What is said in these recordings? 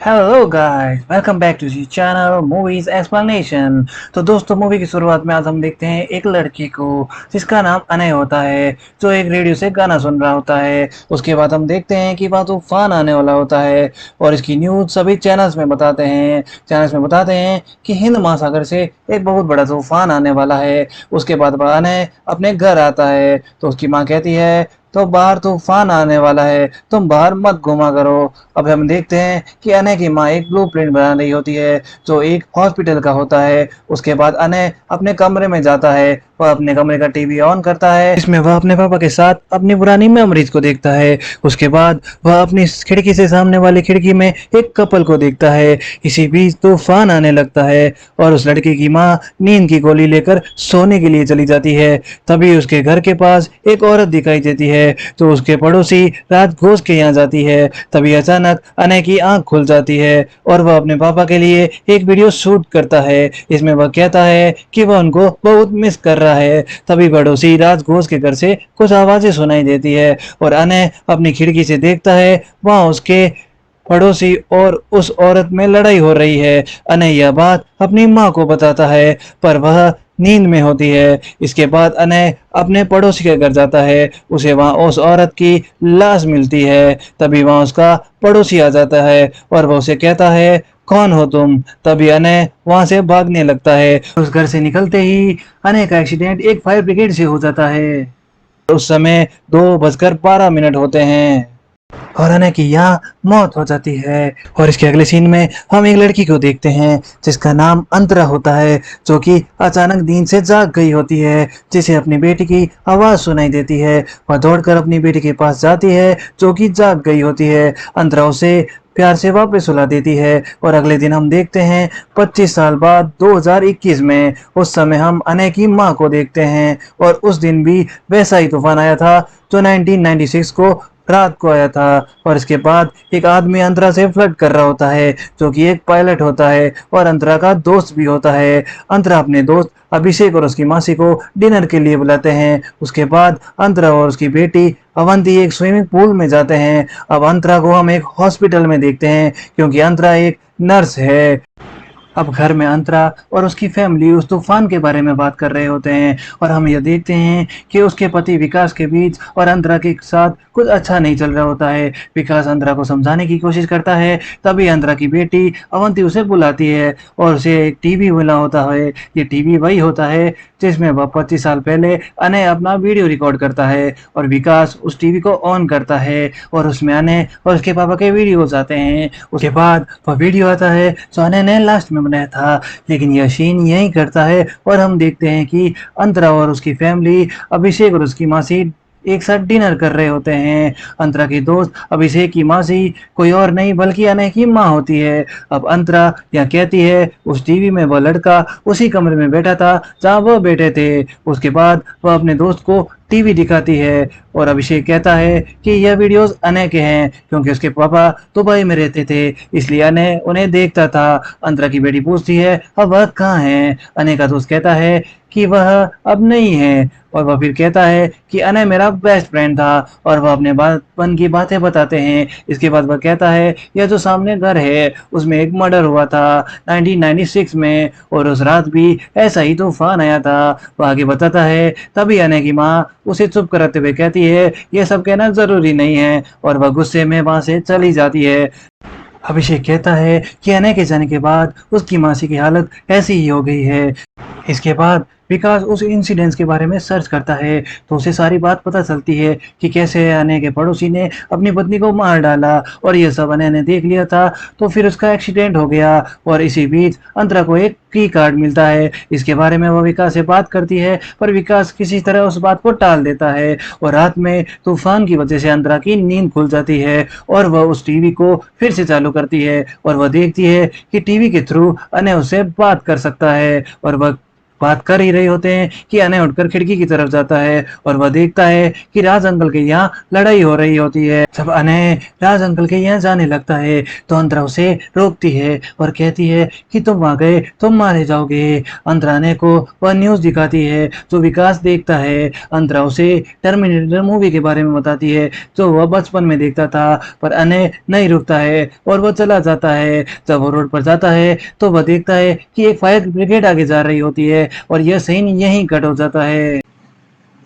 Hello guys, welcome back to G channel movies explanation. तो दोस्तों, movie की शुरुआत में आज हम देखते हैं एक लड़की को जिसका नाम अनय होता है, जो एक रेडियो से गाना सुन रहा होता है। उसके बाद हम देखते हैं कि वहाँ तूफान आने वाला होता है और इसकी न्यूज़ सभी चैनल्स में बताते हैं कि हिंद महासागर से एक बहुत बड़ा तूफान आने वाला है। उसके बाद वह अनय अपने घर आता है तो उसकी माँ कहती है, तो बाहर तूफान आने वाला है, तुम बाहर मत घूमा करो। अब हम देखते हैं कि अनय की माँ एक ब्लूप्रिंट बना रही होती है जो एक हॉस्पिटल का होता है। उसके बाद अनय अपने कमरे में जाता है, वह अपने कमरे का टीवी ऑन करता है, इसमें वह अपने पापा के साथ अपनी पुरानी मेमोरीज को देखता है। उसके बाद वह अपनी खिड़की से सामने वाली खिड़की में एक कपल को देखता है। इसी बीच तूफान आने लगता है और उस लड़की की माँ नींद की गोली लेकर सोने के लिए चली जाती है। तभी उसके घर के पास एक औरत दिखाई देती है तो उसके पड़ोसी रात घोष के यहाँ जाती है। तभी अचानक अनय की आंख खुल जाती है और वह अपने पापा के लिए एक वीडियो शूट करता है। इसमें वह कहता है कि वह उनको बहुत मिस कर रहा है। तभी पड़ोसी राज घोष के घर से कुछ आवाजें सुनाई देती है और अनय अपनी खिड़की से देखता है, वहां उसके पड़ोसी और उस औरत में लड़ाई हो रही है। अनय यह बात अपनी माँ को बताता है पर वह नींद में होती है। इसके बाद अनय अपने पड़ोसी के घर जाता है, उसे वहां उस औरत की लाश मिलती है। तभी वहां उसका पड़ोसी आ जाता है और वह उसे कहता है, कौन हो तुम। तभी अनय वहां से भागने लगता है। उस घर से निकलते ही अनय का एक्सीडेंट एक फायर ब्रिगेड से हो जाता है। उस समय 2:12 होते हैं और अनय की यहाँ मौत हो जाती है। और इसके अगले सीन में हम एक लड़की को देखते हैं जिसका नाम अंतरा होता है, जो कि अचानक नींद से जाग गई होती है, जिसे अपनी बेटी की आवाज सुनाई देती है। वह दौड़कर अपनी बेटी के पास जाती है जो कि जाग गई होती है। अंतरा उसे प्यार से वापस सुला देती है और अगले दिन हम देखते हैं 25 साल बाद 2021 में। उस समय हम अनय की माँ को देखते हैं और उस दिन भी वैसा ही तूफान आया था जो 1996 को रात को आया था। और इसके बाद एक आदमी अंतरा से फ्लर्ट कर रहा होता है जो कि एक पायलट होता है और अंतरा का दोस्त भी होता है। अंतरा अपने दोस्त अभिषेक और उसकी मासी को डिनर के लिए बुलाते हैं। उसके बाद अंतरा और उसकी बेटी अवंती एक स्विमिंग पूल में जाते हैं। अब अंतरा को हम एक हॉस्पिटल में देखते हैं क्योंकि अंतरा एक नर्स है। अब घर में अंतरा और उसकी फैमिली उस तूफान के बारे में बात कर रहे होते हैं और हम यह देखते हैं कि उसके पति विकास के बीच और अंतरा के साथ कुछ अच्छा नहीं चल रहा होता है। विकास अंतरा को समझाने की कोशिश करता है, तभी अंतरा की बेटी अवंती उसे बुलाती है और उसे एक टीवी मिला होता है। ये टीवी वही होता है जिसमें वह 25 साल पहले अनय अपना वीडियो रिकॉर्ड करता है और विकास उस टीवी को ऑन करता है और उसमें अनय और उसके पापा के वीडियोज आते हैं। उसके बाद वह वीडियो आता है जो अनय ने लास्ट में बनाया था, लेकिन यह सीन यही करता है और हम देखते हैं कि अंतरा और उसकी फैमिली अभिषेक और उसकी मासी एक साथ डिनर कर रहे होते हैं। अंतरा की दोस्त अभिषेक की मासी कोई और नहीं बल्कि अनय की माँ होती है। अब अंतरा यह कहती है, उस टीवी में वह लड़का उसी कमरे में बैठा था जहाँ वह बैठे थे। उसके बाद वह अपने दोस्त को टीवी दिखाती है और अभिषेक कहता है कि यह वीडियोस अनय के हैं क्योंकि उसके पापा दुबई में रहते थे, इसलिए अनय उन्हें देखता था। अंतरा की बेटी पूछती है, अब वह कहाँ है। अनय का दोस्त कहता है कि वह अब नहीं है और वह फिर कहता है कि अनय मेरा बेस्ट फ्रेंड था और वह अपने बचपन की बातें बताते हैं। इसके बाद वह कहता है, यह जो सामने घर है उसमें एक मर्डर हुआ था 1996 में और उस रात भी ऐसा ही तूफान आया था। वह आगे बताता है, तभी अनय की माँ उसे चुप कराते हुए कहती है, यह सब कहना जरूरी नहीं है और वह गुस्से में वहां से चली जाती है। अभिषेक कहता है कि अनय के जाने के बाद उसकी मासी की हालत ऐसी ही हो गई है। इसके बाद विकास उस इंसिडेंट्स के बारे में सर्च करता है तो उसे सारी बात पता चलती है कि कैसे अनय के पड़ोसी ने अपनी पत्नी को मार डाला और यह सब अनय ने देख लिया था। तो फिर उसका एक्सीडेंट हो गया और इसी बीच अंतरा को एक की कार्ड मिलता है। इसके बारे में वो विकास से बात करती है पर विकास किसी तरह उस बात को टाल देता है और रात में तूफान की वजह से अंतरा की नींद खुल जाती है और वह उस टीवी को फिर से चालू करती है और वह देखती है कि टीवी के थ्रू अनय उससे बात कर सकता है और वह बात कर ही रहे होते हैं कि अनय उठकर खिड़की की तरफ जाता है और वह देखता है कि राज अंकल के यहाँ लड़ाई हो रही होती है। जब अनय राज अंकल के यहाँ जाने लगता है तो अंतरा उसे रोकती है और कहती है कि तुम वहां गए तुम मारे जाओगे। अंतरा अनय को वह न्यूज दिखाती है जो विकास देखता है। अंतरा उसे टर्मिनेटर मूवी के बारे में बताती है जो वह बचपन में देखता था, पर अनय नहीं रुकता है और वह चला जाता है। जब वो रोड पर जाता है तो वह देखता है कि एक फायर ब्रिगेड आगे जा रही होती है और यह सीन यहीं कट हो जाता है।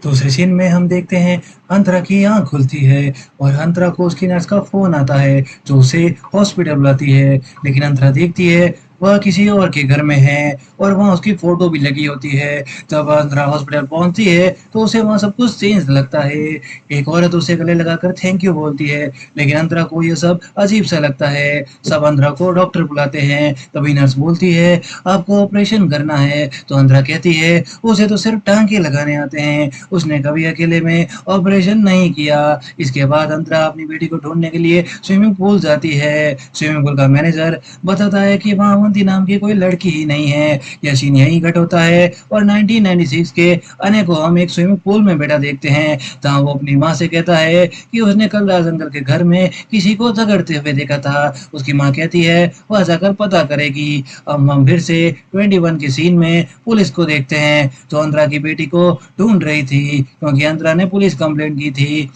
दूसरे सीन में हम देखते हैं अंतरा की आंख खुलती है और अंतरा को उसकी नर्स का फोन आता है जो उसे हॉस्पिटल बुलाती है, लेकिन अंतरा देखती है वह किसी और के घर में है और वहाँ उसकी फोटो भी लगी होती है। जब अंतरा हॉस्पिटल पहुंचती है तो उसे वहाँ सब कुछ चेंज लगता है। एक औरत उसे गले लगाकर थैंक यू बोलती है, लेकिन अंतरा को यह सब अजीब सा लगता है। सब अंतरा को डॉक्टर बुलाते हैं। तभी नर्स बोलती है आपको ऑपरेशन करना है, तो अंतरा कहती है उसे तो सिर्फ टांके लगाने आते हैं, उसने कभी अकेले में ऑपरेशन नहीं किया। इसके बाद अंतरा अपनी बेटी को ढूंढने के लिए स्विमिंग पूल जाती है। स्विमिंग पूल का मैनेजर बताता है कि वहाँ अवंती नाम की कोई लड़की ही नहीं है। यह सीन यहीं कट होता है और 1996 के अनय को हम एक स्विमिंग पूल में बैठा देखते हैं जहाँ वो अपनी माँ से कहता है कि उसने कल राज अंकल के घर में किसी को झगड़ते हुए देखा था। उसकी माँ कहती है वह जाकर पता करेगी। अब हम फिर से 21 के सीन में पुलिस को देखते हैं जो अंतरा की बेटी को ढूंढ रही थी क्योंकि अंतरा ने पुलिस कंप्लेंट की थी।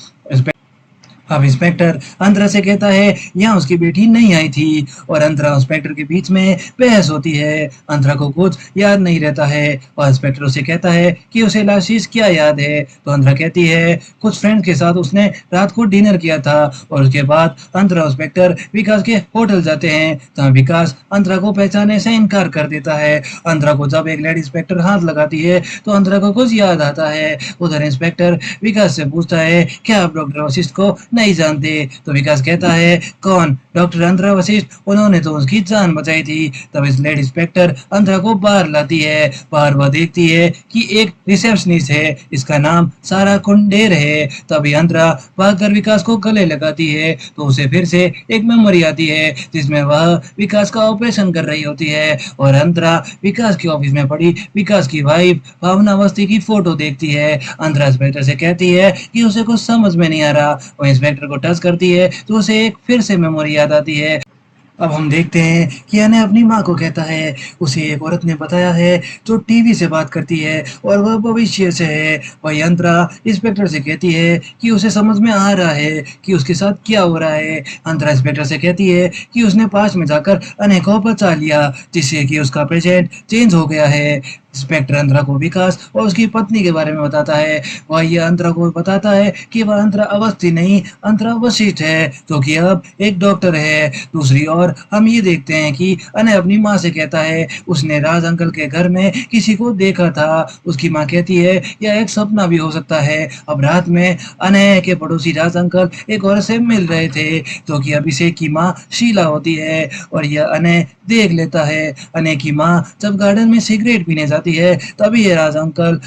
अब इंस्पेक्टर अंतरा से कहता है यहाँ उसकी बेटी नहीं आई थी और अंतरा इंस्पेक्टर के बीच में बहस होती है। अंतरा को कुछ याद नहीं रहता है और इंस्पेक्टर उसे कहता है कि उसे लास्ट चीज क्या याद है, तो अंतरा कहती है कुछ फ्रेंड्स के साथ उसने रात को डिनर किया था। और उसके बाद अंतरा इंस्पेक्टर विकास के होटल जाते हैं जहाँ विकास अंतरा को पहचाने से इनकार कर देता है। अंतरा को जब एक लेडी इंस्पेक्टर हाथ लगाती है तो अंतरा को कुछ याद आता है। उधर इंस्पेक्टर विकास से पूछता है क्या आप डॉक्टर वशिष्ठ को नहीं जानते, तो विकास कहता है कौन, डॉक्टर अंतरा वशिष्ठ, उन्होंने तो उसकी जान बचाई थी। तब इस लेडी इंस्पेक्टर अंतरा को बाहर लाती है। बाहर वह देखती है कि एक रिसेप्शनिस्ट है, इसका नाम सारा कुंडेर है। तभी अंतरा भागकर विकास को गले लगाती है तो उसे फिर से एक मेमोरी आती है जिसमें वह विकास का ऑपरेशन कर रही होती है और अंतरा विकास के ऑफिस में पड़ी विकास की वाइफ भावना अवस्थी की फोटो देखती है। अंतरा इंस्पेक्टर से कहती है कि उसे कुछ समझ में नहीं आ रहा। वह इंस्पेक्टर को टच करती है तो उसे एक फिर से मेमोरी याद आती है। अब हम देखते हैं कि अनय अपनी माँ को कहता है उसे एक औरत ने बताया है जो टीवी से बात करती है और वह भविष्य से है। वह अंतरा इंस्पेक्टर से कहती है कि उसे समझ में आ रहा है कि उसके साथ क्या हो रहा है। अंतरा इंस्पेक्टर से कहती है कि उसने पास में जाकर अनय को बचा लिया जिससे कि उसका प्रेजेंट चेंज हो गया है। इंस्पेक्टर अंतरा को विकास और उसकी पत्नी के बारे में बताता है। वह यह अंतरा को बताता है कि वह अंतरा अवस्थी नहीं अंतरा वशिष्ठ है जो कि अब एक डॉक्टर है। दूसरी ओर हम ये देखते हैं कि अनय अपनी माँ से कहता है उसने राज अंकल के घर में किसी को देखा था। उसकी माँ कहती है यह एक सपना भी हो सकता है। अब रात में अनय के पड़ोसी राज अंकल एक औरत से मिल रहे थे जो कि अभिषेक की माँ शीला होती है और यह अनय देख लेता है। अनय की माँ जब गार्डन में सिगरेट पीने जाती है तभी ये राज अंकल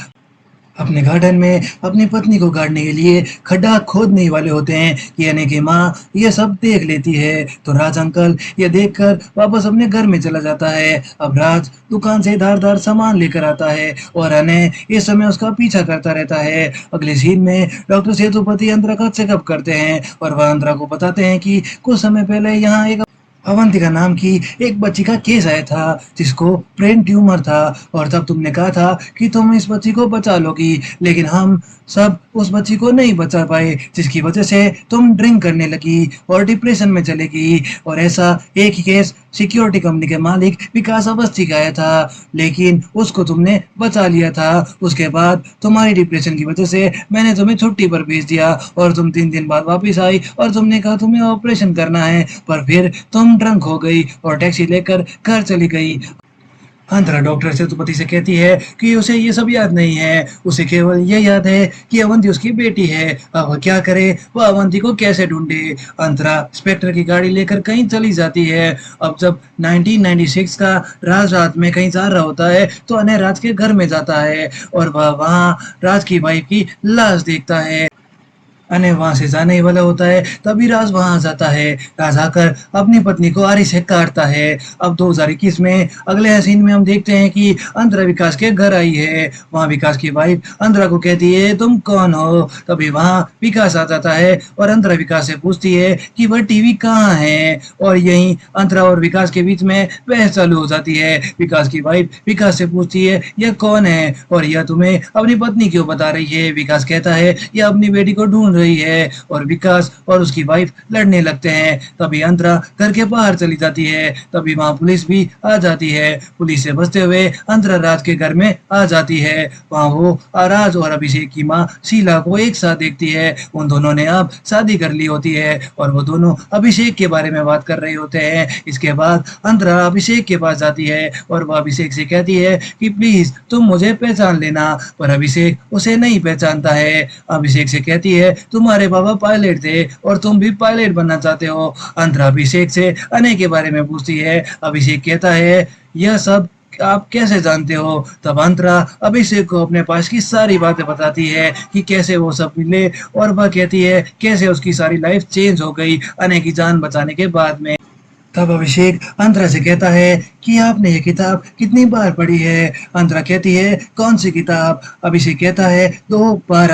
अपने गार्डन में अपनी पत्नी को गाड़ने के लिए खड्डा खोदने वाले होते हैं कि अनय की माँ ये सब देख लेती है। तो राज अंकल ये देखकर वापस अपने घर में चला जाता है। अब राज दुकान से धारदार सामान लेकर आता है और अनय इस समय उसका पीछा करता रहता है। अगले सीन में डॉक्टर सेतुपति अंतरा का चेकअप करते हैं और वह अंतरा को बताते हैं कि कुछ समय पहले यहाँ एक अवंतिका नाम की एक बच्ची का केस आया था जिसको ब्रेन ट्यूमर था और तब तुमने कहा था कि तुम इस बच्ची को बचा लोगी, लेकिन हम सब उस बच्ची को नहीं बचा पाए जिसकी वजह से तुम ड्रिंक करने लगी और डिप्रेशन में चले गई। और ऐसा एक ही केस सिक्योरिटी कंपनी के मालिक विकास अवस्थी का आया था, लेकिन उसको तुमने बचा लिया था। उसके बाद तुम्हारी डिप्रेशन की वजह से मैंने तुम्हें छुट्टी पर भेज दिया और तुम 3 दिन बाद वापस आई और तुमने कहा तुम्हें ऑपरेशन करना है, पर फिर तुम ड्रंक हो गई और टैक्सी लेकर घर चली गई। अंतरा डॉक्टर सेतुपति से कहती है कि उसे ये सब याद नहीं है, उसे केवल ये याद है कि अवंती उसकी बेटी है। अब वह क्या करे, वह अवंती को कैसे ढूंढे। अंतरा इंस्पेक्टर की गाड़ी लेकर कहीं चली जाती है। अब जब 1996 का राज रात में कहीं जा रहा होता है तो अनय राज के घर में जाता है और वह वहाँ राज की वाइफ की लाश देखता है। अने वहां से जाने ही वाला होता है, तभी राज वहां जाता है। राज आकर अपनी पत्नी को आरी से काटता है। अब 2021 में अगले सीन में हम देखते हैं कि अंतरा विकास के घर आई है। वहां विकास की वाइफ अंतरा को कहती है तुम कौन हो। तभी वहां विकास आ जाता है और अंतरा विकास से पूछती है कि वह टीवी कहाँ है। और यहीं अंतरा और विकास के बीच में बहस चालू हो जाती है। विकास की वाइफ विकास से पूछती है यह कौन है और यह तुम्हें अपनी पत्नी क्यों बता रही है। विकास कहता है यह अपनी बेटी को ढूंढ रही है। और विकास और उसकी वाइफ लड़ने लगते हैं। तभी अंतरा घर के बाहर चली जाती है। तभी वहां पुलिस भी आ जाती है। पुलिस से बचते हुए अंतरा राज के घर में आ जाती है। वहां वो राज और अभिषेक की माँ शीला को एक साथ देखती है। उन दोनों ने अब शादी कर ली होती है और वो दोनों अभिषेक के बारे में बात कर रहे होते हैं। इसके बाद अंतरा अभिषेक के पास जाती है और वो अभिषेक से कहती है कि प्लीज तुम मुझे पहचान लेना। पर अभिषेक उसे नहीं पहचानता है। अभिषेक से कहती है तुम्हारे बाबा पायलट थे और तुम भी पायलट बनना चाहते हो। अंतरा अभिषेक से अने के बारे में पूछती है। अभिषेक कहता है यह सब आप कैसे जानते हो। तब अंतरा अभिषेक को अपने पास की सारी बातें बताती है कि कैसे वो सब मिले और वह कहती है कैसे उसकी सारी लाइफ चेंज हो गई अने की जान बचाने के बाद में। तब अभिषेक अंतरा से कहता है कि आपने ये किताब कितनी बार पढ़ी है। अंतरा कहती है कौन सी किताब। अभिषेक कहता है 2 बार,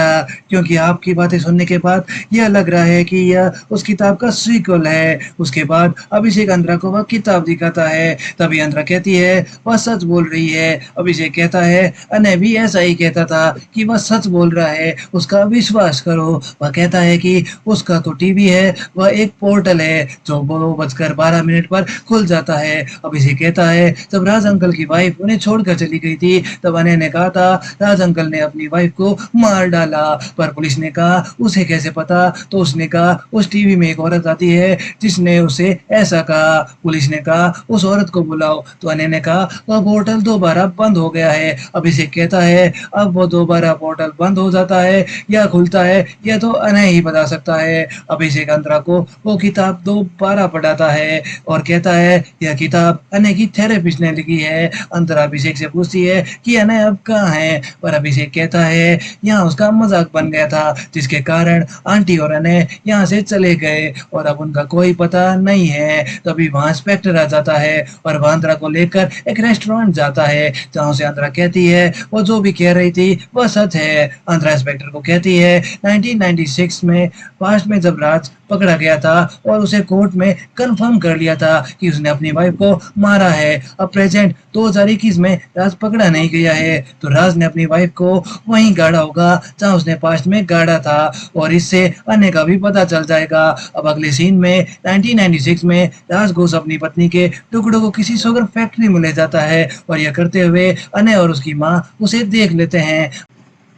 क्योंकि आपकी बातें सुनने के बाद यह लग रहा है कि यह उस किताब का सीक्वल है। उसके बाद अभिषेक अंतरा को वह किताब दिखाता है। तभी अंतरा कहती है वह सच बोल रही है। अभिषेक कहता है अने भी ऐसा ही कहता था कि वह सच बोल रहा है, उसका विश्वास करो। वह कहता है कि उसका तो टीवी है, वह एक पोर्टल है जो 2:12 पर खुल जाता है। अभिषेक कहता है जब राज अंकल की वाइफ उन्हें छोड़कर चली गई थी तब अनय ने कहा था राज अंकल ने अपनी वाइफ को मार डाला। पर पुलिस ने कहा उसे कैसे पता। तो उसने कहा उस टीवी में एक औरत आती है जिसने उसे ऐसा कहा। पुलिस ने कहा उस औरत को बुलाओ। तो अनय ने कहा वह पोर्टल दोबारा बंद हो गया है। अभिषेक कहता है अब वो दोबारा पोर्टल बंद हो जाता है या खुलता है यह तो अनय ही बता सकता है। अभिषेक अंतरा को वो किताब दोबारा पढ़ाता है और कहता है यह किताब अनय की थेरेपिस्ट ने लिखी है। अंतरा अभिषेक से पूछती है कि अनय अब कहाँ है। पर अभिषेक कहता है यहाँ उसका मजाक बन गया था जिसके कारण आंटी और अनय यहाँ से चले गए और अब उनका कोई पता नहीं है। तभी वहां इंस्पेक्टर आ जाता है और वह अंतरा को लेकर एक रेस्टोरेंट जाता है जहाँ से अंतरा कहती है वो जो भी कह रही थी वह सच है। अंतरा इंस्पेक्टर को कहती है 1996 में पास्ट में जब राज पकड़ा गया था और उसे कोर्ट में कंफर्म कर लिया था कि उसने अपनी वाइफ को मारा है। अब प्रेजेंट 2021 में राज पकड़ा नहीं गया है तो राज ने अपनी वाइफ को वहीं गाड़ा होगा जहां उसने पास्ट में गाड़ा था और इससे अन्य का भी पता चल जाएगा। अब अगले सीन में 1996 में राज घोष अपनी पत्नी के टुकड़ों को किसी शुगर फैक्ट्री में ले जाता है और यह करते हुए अनय और उसकी माँ उसे देख लेते हैं।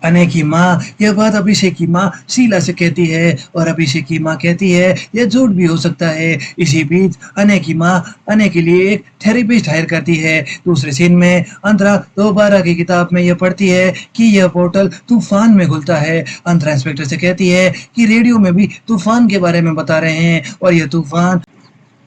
अनय की माँ यह बात अभिषेक की माँ शीला से कहती है और अभिषेक की माँ कहती है यह झूठ भी हो सकता है। इसी बीच अनय की माँ अनय के लिए एक थेरेपिस्ट हायर करती है। दूसरे सीन में अंतरा दोबारा की किताब में यह पढ़ती है कि यह पोर्टल तूफान में खुलता है। अंतरा इंस्पेक्टर से कहती है कि रेडियो में भी तूफान के बारे में बता रहे हैं और यह तूफान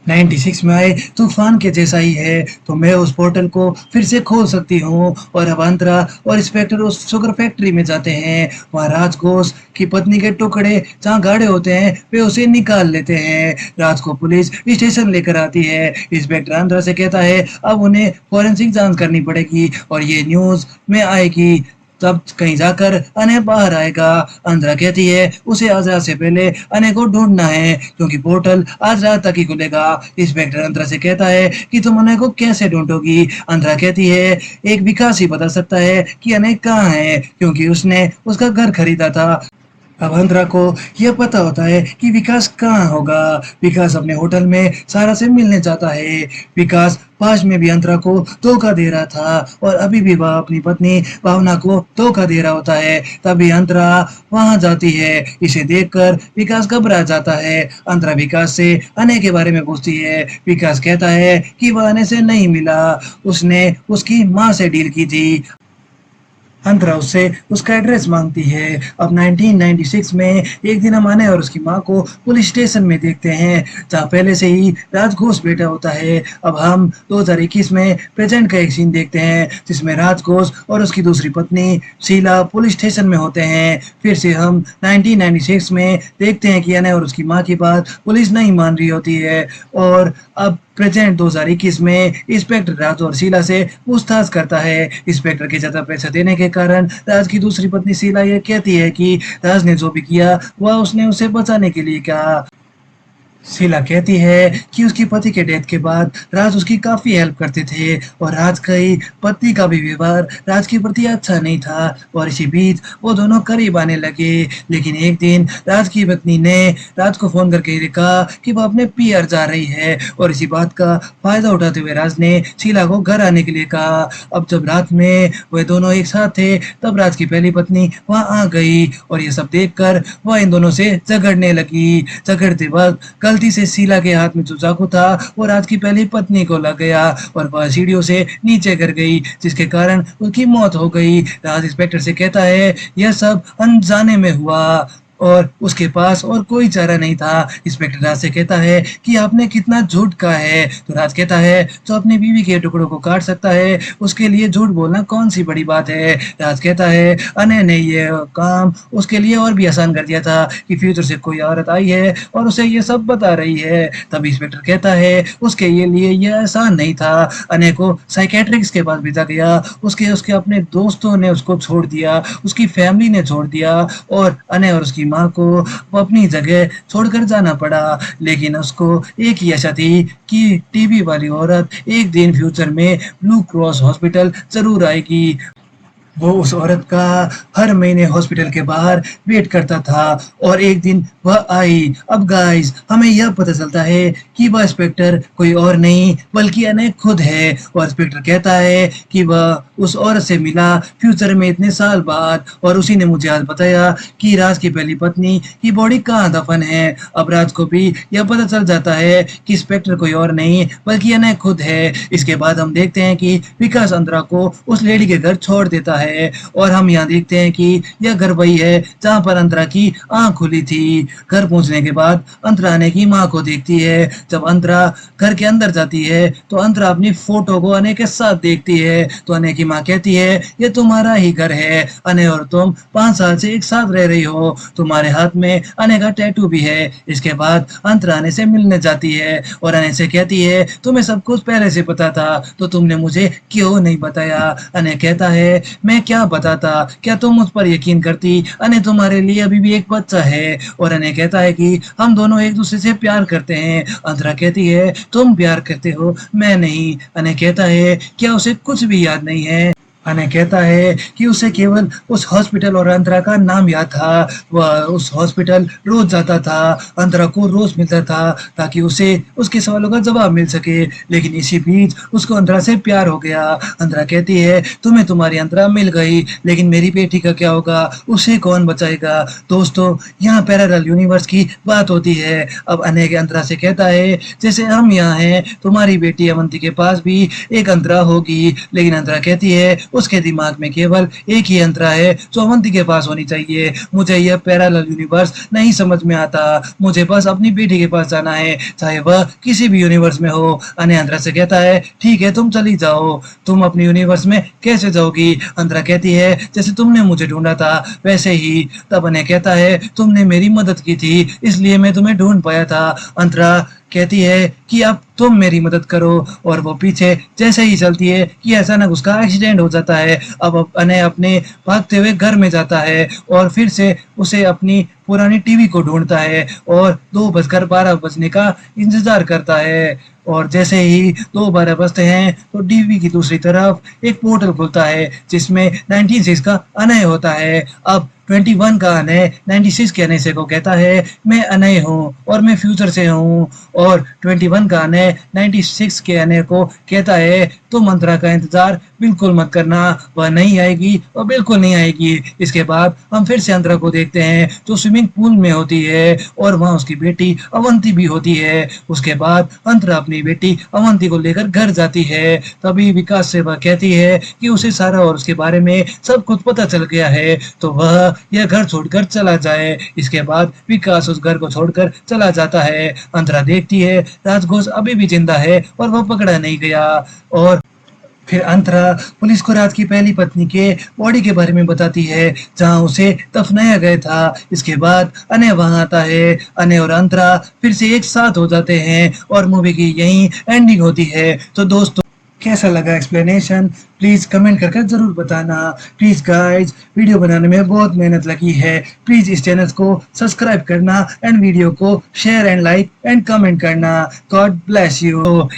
96 में आए तूफान के जैसा ही है तो मैं उस पोर्टल को फिर से खोल सकती हूँ। और अब अंतरा और इंस्पेक्टर उस शुगर फैक्ट्री में जाते हैं। वहाँ राज घोष की पत्नी के टुकड़े जहाँ गाड़े होते हैं वे उसे निकाल लेते हैं। राज को पुलिस स्टेशन लेकर आती है। इंस्पेक्टर अंतरा से कहता है अब उन्हें फॉरेंसिक जांच करनी पड़ेगी और ये न्यूज में आएगी तब कहीं जाकर अनय बाहर आएगा। अंतरा कहती है उसे आज रात से पहले अनय को ढूंढना है क्योंकि पोर्टल आज रात तक ही खुलेगा। इंस्पेक्टर अंतरा से कहता है कि तुम अनय को कैसे ढूंढोगी। अंतरा कहती है एक विकास ही बता सकता है कि अनय कहाँ है क्योंकि उसने उसका घर खरीदा था। अब अंतरा को यह पता होता है कि विकास कहाँ होगा। विकास अपने होटल में सारा से मिलने जाता है। विकास पास में भी अंतरा को धोखा दे रहा था और अभी भी वह अपनी पत्नी भावना को धोखा दे रहा होता है। तभी अंतरा वहां जाती है। इसे देखकर विकास घबरा जाता है। अंतरा विकास से अनय के बारे में पूछती है। विकास कहता है कि वह अनय से नहीं मिला, उसने उसकी माँ से डील की थी। अंतरा उससे उसका एड्रेस मांगती है। अब 1996 में एक दिन हम अनय और उसकी माँ को पुलिस स्टेशन में देखते हैं, जहाँ पहले से ही राज घोष बैठा होता है। अब हम 2021 में प्रेजेंट का एक सीन देखते हैं, जिसमें राज घोष और उसकी दूसरी पत्नी शीला पुलिस स्टेशन में होते हैं। फिर से हम 1996 में देखते हैं कि अनय और उसकी माँ की बात पुलिस नहीं मान रही होती है, और अब प्रेजेंट 2021 में इंस्पेक्टर राज और शीला से पूछताछ करता है। इंस्पेक्टर के ज्यादा पैसा देने के कारण राज की दूसरी पत्नी शीला ये कहती है कि राज ने जो भी किया वह उसने उसे बचाने के लिए किया। शीला कहती है कि उसकी पति के डेथ के बाद राज उसकी काफी हेल्प करते थे, और राज की पत्नी का भी व्यवहार राज के प्रति अच्छा नहीं था, और इसी बीच वो दोनों करीब आने लगे। लेकिन एक दिन राज की पत्नी ने राज को फोन करके ये कहा कि वो अपने पीआर जा रही है, और इसी बात का फायदा उठाते हुए राज ने शीला को घर आने के लिए कहा। अब जब रात में वे दोनों एक साथ थे, तब राज की पहली पत्नी वहां आ गई, और ये सब देखकर वह इन दोनों से झगड़ने लगी। झगड़ते वक्त गलती से शीला के हाथ में जो चाकू था वो राज की पहली पत्नी को लग गया, और वह सीढ़ियों से नीचे गिर गई, जिसके कारण उसकी मौत हो गई। राज इंस्पेक्टर से कहता है यह सब अनजाने में हुआ, और उसके पास और कोई चारा नहीं था। इंस्पेक्टर राज से कहता है कि आपने कितना झूठ कहा है। तो राज कहता है जो अपनी बीवी के टुकड़ों को काट सकता है उसके लिए झूठ बोलना कौन सी बड़ी बात है। राज कहता है अनय ने ये काम उसके लिए और भी आसान कर दिया था कि फ्यूचर से कोई औरत आई है और उसे ये सब बता रही है। तब इंस्पेक्टर कहता है उसके ये लिए ये आसान नहीं था। अनय को साइकेट्रिक्स के पास भेजा गया, उसके उसके अपने दोस्तों ने उसको छोड़ दिया, उसकी फैमिली ने छोड़ दिया, और अनय और उसकी माँ को वो अपनी जगह छोड़कर जाना पड़ा। लेकिन उसको एक ही आशा थी कि टीबी वाली औरत एक दिन फ्यूचर में ब्लू क्रॉस हॉस्पिटल जरूर आएगी। वो उस औरत का हर महीने हॉस्पिटल के बाहर वेट करता था, और एक दिन वह आई। अब गाइस हमें यह पता चलता है कि वह इंस्पेक्टर कोई और नहीं बल्कि अनय खुद है, और इंस्पेक्टर कहता है कि वह उस औरत से मिला फ्यूचर में इतने साल बाद, और उसी ने मुझे आज बताया कि राज की पहली पत्नी की बॉडी कहाँ दफन है। अब राज को भी यह पता चल जाता है कि इंस्पेक्टर कोई और नहीं बल्कि अनय खुद है। इसके बाद हम देखते हैं कि विकास अंतरा को उस लेडी के घर छोड़ देता है, और हम यहाँ देखते हैं कि यह घर वही है जहाँ पर अंतरा की आंख खुली थी। घर पहुंचने के बाद अंतरा अनय की माँ को देखती है। जब अंतरा घर के अंदर जाती है तो अंतरा अपनी फोटो को अनय के साथ देखती है, तो अनय की माँ कहती है ये तुम्हारा ही घर है अनय, और तुम 5 साल से एक साथ रह रही हो, तुम्हारे हाथ में अनय का टैटू भी है। इसके बाद अंतरा अनय से मिलने जाती है, और अनय से कहती है तुम्हें सब कुछ पहले से पता था तो तुमने मुझे क्यों नहीं बताया। अनय कहता है मैं क्या बताता, क्या तुम मुझ पर यकीन करती, अनय तुम्हारे लिए अभी भी एक बच्चा है। और अनय कहता है कि हम दोनों एक दूसरे से प्यार करते हैं। अंतरा कहती है तुम प्यार करते हो मैं नहीं। अनय कहता है क्या उसे कुछ भी याद नहीं है। अनय कहता है कि उसे केवल उस हॉस्पिटल और अंतरा का नाम याद था। वह उस हॉस्पिटल रोज जाता था, अंतरा को रोज मिलता था ताकि उसे उसके सवालों का जवाब मिल सके। लेकिन इसी बीच उसको अंतरा से प्यार हो गया। अंतरा कहती है तुम्हें तुम्हारी अंतरा मिल गई, लेकिन मेरी बेटी का क्या होगा, उसे कौन बचाएगा। दोस्तों यहाँ पैरेलल यूनिवर्स की बात होती है। अब अनय के अंतरा से कहता है जैसे हम यहाँ हैं तुम्हारी बेटी अवंती के पास भी एक अंतरा होगी। लेकिन अंतरा कहती है उसके दिमाग में केवल एक ही अंतरा है जो अवंती के पास होनी चाहिए। मुझे यह पैरेलल यूनिवर्स नहीं समझ में आता, मुझे बस अपनी बेटी के पास जाना है चाहे वह किसी भी यूनिवर्स में हो। अनय अंतरा से कहता है ठीक है तुम चली जाओ। तुम अपनी यूनिवर्स में कैसे जाओगी। अंतरा कहती है जैसे तुमने मुझे ढूंढा था वैसे ही। तब अनय कहता है तुमने मेरी मदद की थी इसलिए मैं तुम्हें ढूंढ पाया था। अंतरा कहती है कि अब तुम मेरी मदद करो, और वो पीछे जैसे ही चलती है कि अचानक उसका एक्सीडेंट हो जाता है। अब अनय अपने भागते हुए घर में जाता है और फिर से उसे अपनी पुरानी टीवी को ढूंढता है और 2:12 बजने का इंतजार करता है। और जैसे ही 2:12 बजते हैं तो टीवी की दूसरी तरफ एक पोर्टल खुलता है जिसमें 96 का अनय होता है। अब 21 का अनय 96 के अनय से को कहता है मैं अनय हूँ और मैं फ्यूचर से हूँ, और 21 का अनय 96 के अनय को कहता है तुम अंतरा का इंतजार बिल्कुल मत करना, वह नहीं आएगी और बिल्कुल नहीं आएगी। इसके बाद हम फिर से अंतरा को देखते हैं जो स्विमिंग पूल में होती है और वहाँ उसकी बेटी अवंती भी होती है। उसके बाद अंतरा अपनी बेटी अवंती को लेकर घर जाती है। तभी विकास से वह कहती है कि उसे सारा और उसके बारे में सब कुछ पता चल गया है, तो वह यह घर छोड़कर चला जाए। इसके बाद विकास उस घर को छोड़कर चला जाता है। अंतरा देखती है राजघोष अभी भी जिंदा है और वह पकड़ा नहीं गया। और फिर अंतरा पुलिस को राज की पहली पत्नी के बॉडी के बारे में बताती है जहां उसे दफनाया गया था। इसके बाद अनय वहां आता है। अनय और अंतरा फिर से एक साथ हो जाते हैं और मूवी की यही एंडिंग होती है। तो दोस्तों, कैसा लगा एक्सप्लेनेशन, प्लीज कमेंट करके जरूर बताना। प्लीज गाइज, वीडियो बनाने में बहुत मेहनत लगी है। प्लीज इस चैनल को सब्सक्राइब करना एंड वीडियो को share and like and comment करना। God bless you.